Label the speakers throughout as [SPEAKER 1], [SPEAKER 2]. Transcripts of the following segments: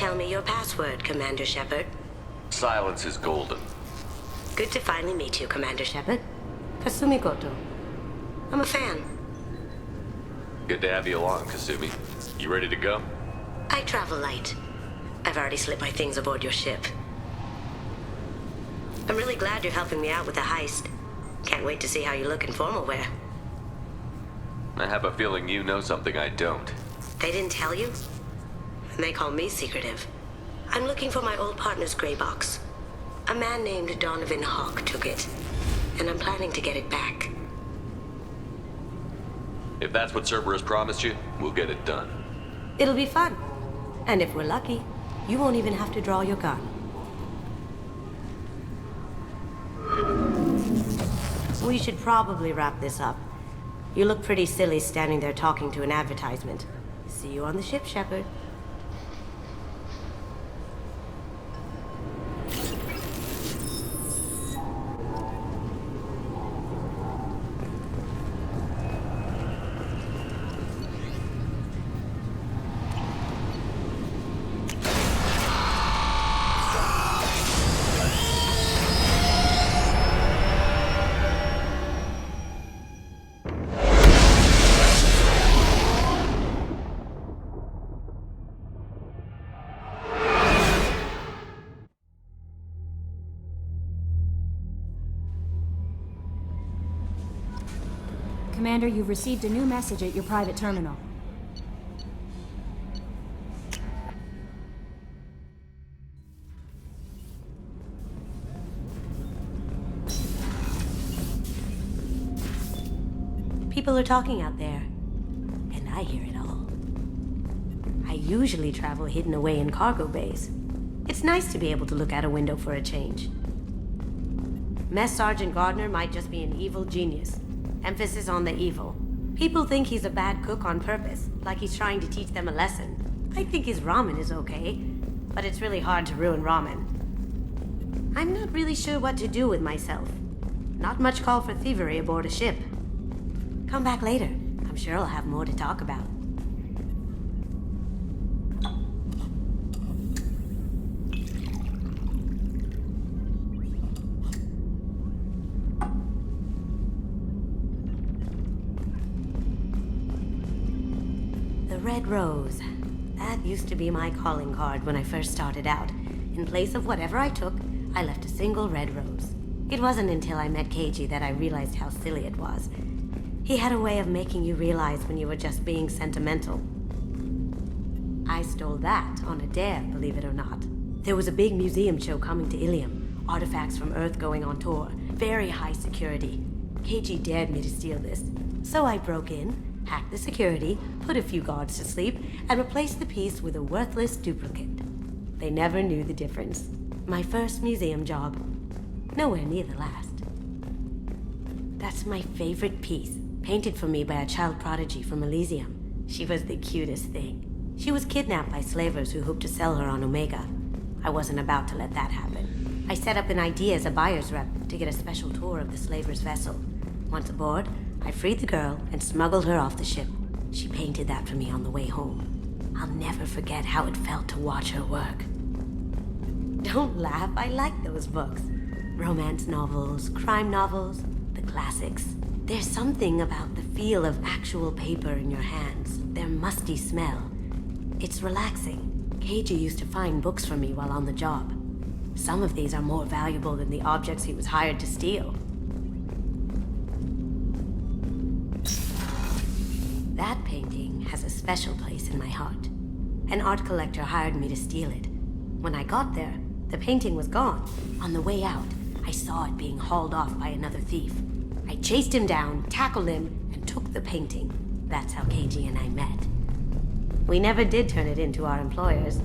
[SPEAKER 1] Tell me your password, Commander Shepard.
[SPEAKER 2] Silence is golden.
[SPEAKER 1] Good to finally meet you, Commander Shepard. Kasumi Goto. I'm a fan.
[SPEAKER 2] Good to have you along, Kasumi. You ready to go?
[SPEAKER 1] I travel light. I've already slipped my things aboard your ship. I'm really glad you're helping me out with the heist. Can't wait to see how you look in formal wear.
[SPEAKER 2] I have a feeling you know something I don't.
[SPEAKER 1] They didn't tell you? And they call me secretive. I'm looking for my old partner's gray box. A man named Donovan Hawk took it, and I'm planning to get it back.
[SPEAKER 2] If that's what Cerberus promised you, we'll get it done.
[SPEAKER 1] It'll be fun. And if we're lucky, you won't even have to draw your gun. We should probably wrap this up. You look pretty silly standing there talking to an advertisement. See you on the ship, Shepard.
[SPEAKER 3] Commander, you've received a new message at your private terminal.
[SPEAKER 1] People are talking out there, and I hear it all. I usually travel hidden away in cargo bays. It's nice to be able to look out a window for a change. Mess Sergeant Gardner might just be an evil genius. Emphasis on the evil. People think he's a bad cook on purpose, like he's trying to teach them a lesson. I think his ramen is okay, but it's really hard to ruin ramen. I'm not really sure what to do with myself. Not much call for thievery aboard a ship. Come back later. I'm sure I'll have more to talk about. Red Rose. That used to be my calling card when I first started out. In place of whatever I took, I left a single red rose. It wasn't until I met Keiji that I realized how silly it was. He had a way of making you realize when you were just being sentimental. I stole that on a dare, believe it or not. There was a big museum show coming to Ilium. Artifacts from Earth going on tour. Very high security. Keiji dared me to steal this. So I broke in, hacked the security, put a few guards to sleep, and replaced the piece with a worthless duplicate. They never knew the difference. My first museum job. Nowhere near the last. That's my favorite piece, painted for me by a child prodigy from Elysium. She was the cutest thing. She was kidnapped by slavers who hoped to sell her on Omega. I wasn't about to let that happen. I set up an idea as a buyer's rep to get a special tour of the slaver's vessel. Once aboard, I freed the girl and smuggled her off the ship. She painted that for me on the way home. I'll never forget how it felt to watch her work. Don't laugh, I like those books. Romance novels, crime novels, the classics. There's something about the feel of actual paper in your hands, their musty smell. It's relaxing. Keiji used to find books for me while on the job. Some of these are more valuable than the objects he was hired to steal. That painting has a special place in my heart. An art collector hired me to steal it. When I got there, the painting was gone. On the way out, I saw it being hauled off by another thief. I chased him down, tackled him, and took the painting. That's how Keiji and I met. We never did turn it into our employers.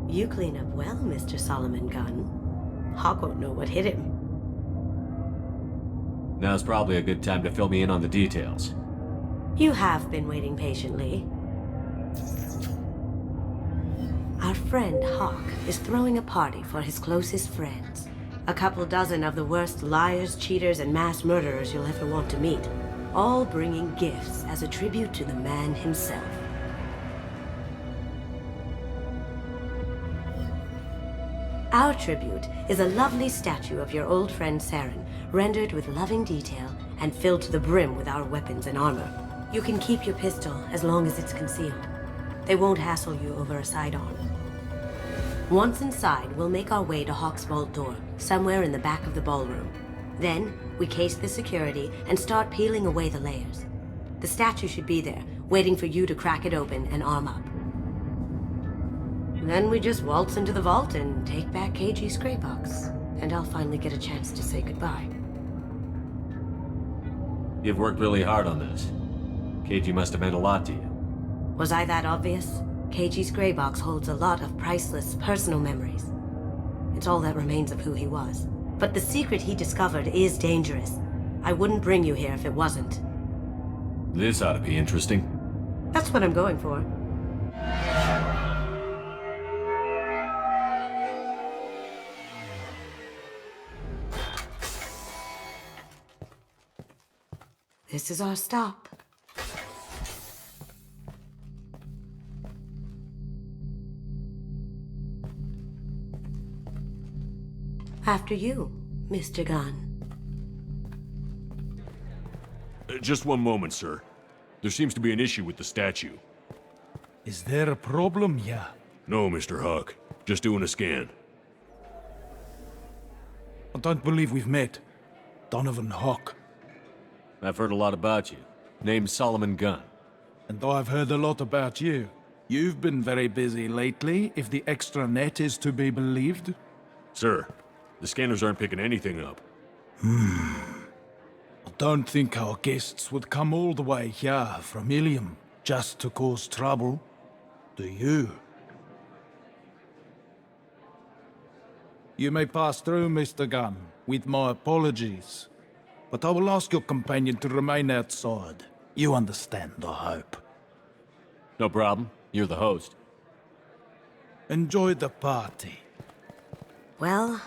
[SPEAKER 1] You clean up well, Mr. Solomon Gunn. Hawk won't know what hit him.
[SPEAKER 4] Now's probably a good time to fill me in on the details.
[SPEAKER 1] You have been waiting patiently. Our friend Hawk is throwing a party for his closest friends. A couple dozen of the worst liars, cheaters, and mass murderers you'll ever want to meet. All bringing gifts as a tribute to the man himself. Our tribute is a lovely statue of your old friend Saren, rendered with loving detail and filled to the brim with our weapons and armor. You can keep your pistol as long as it's concealed. They won't hassle you over a sidearm. Once inside, we'll make our way to Hawk's vault door, somewhere in the back of the ballroom. Then, we case the security and start peeling away the layers. The statue should be there, waiting for you to crack it open and arm up. Then we just waltz into the vault and take back KG's gray box. And I'll finally get a chance to say goodbye.
[SPEAKER 4] You've worked really hard on this. KG must have meant a lot to you.
[SPEAKER 1] Was I that obvious? KG's gray box holds a lot of priceless personal memories. It's all that remains of who he was. But the secret he discovered is dangerous. I wouldn't bring you here if it wasn't.
[SPEAKER 4] This ought to be interesting.
[SPEAKER 1] That's what I'm going for. This is our stop. After you, Mr. Gunn.
[SPEAKER 5] Just one moment, sir. There seems to be an issue with the statue.
[SPEAKER 6] Is there a problem here?
[SPEAKER 5] No, Mr. Hawk. Just doing a scan.
[SPEAKER 6] I don't believe we've met. Donovan Hawk.
[SPEAKER 4] I've heard a lot about you. Name's Solomon Gunn.
[SPEAKER 6] And I've heard a lot about you. You've been very busy lately, if the extra net is to be believed.
[SPEAKER 5] Sir, the scanners aren't picking anything up.
[SPEAKER 6] I don't think our guests would come all the way here from Ilium just to cause trouble. Do you? You may pass through, Mr. Gunn, with my apologies. But I will ask your companion to remain outside. You understand, I hope.
[SPEAKER 4] No problem. You're the host.
[SPEAKER 6] Enjoy the party.
[SPEAKER 1] Well,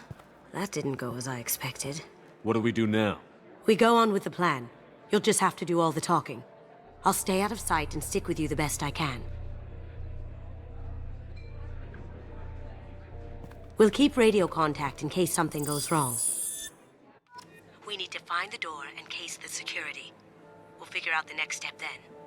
[SPEAKER 1] that didn't go as I expected.
[SPEAKER 4] What do we do now?
[SPEAKER 1] We go on with the plan. You'll just have to do all the talking. I'll stay out of sight and stick with you the best I can. We'll keep radio contact in case something goes wrong. We need to find the door and case the security. We'll figure out the next step then.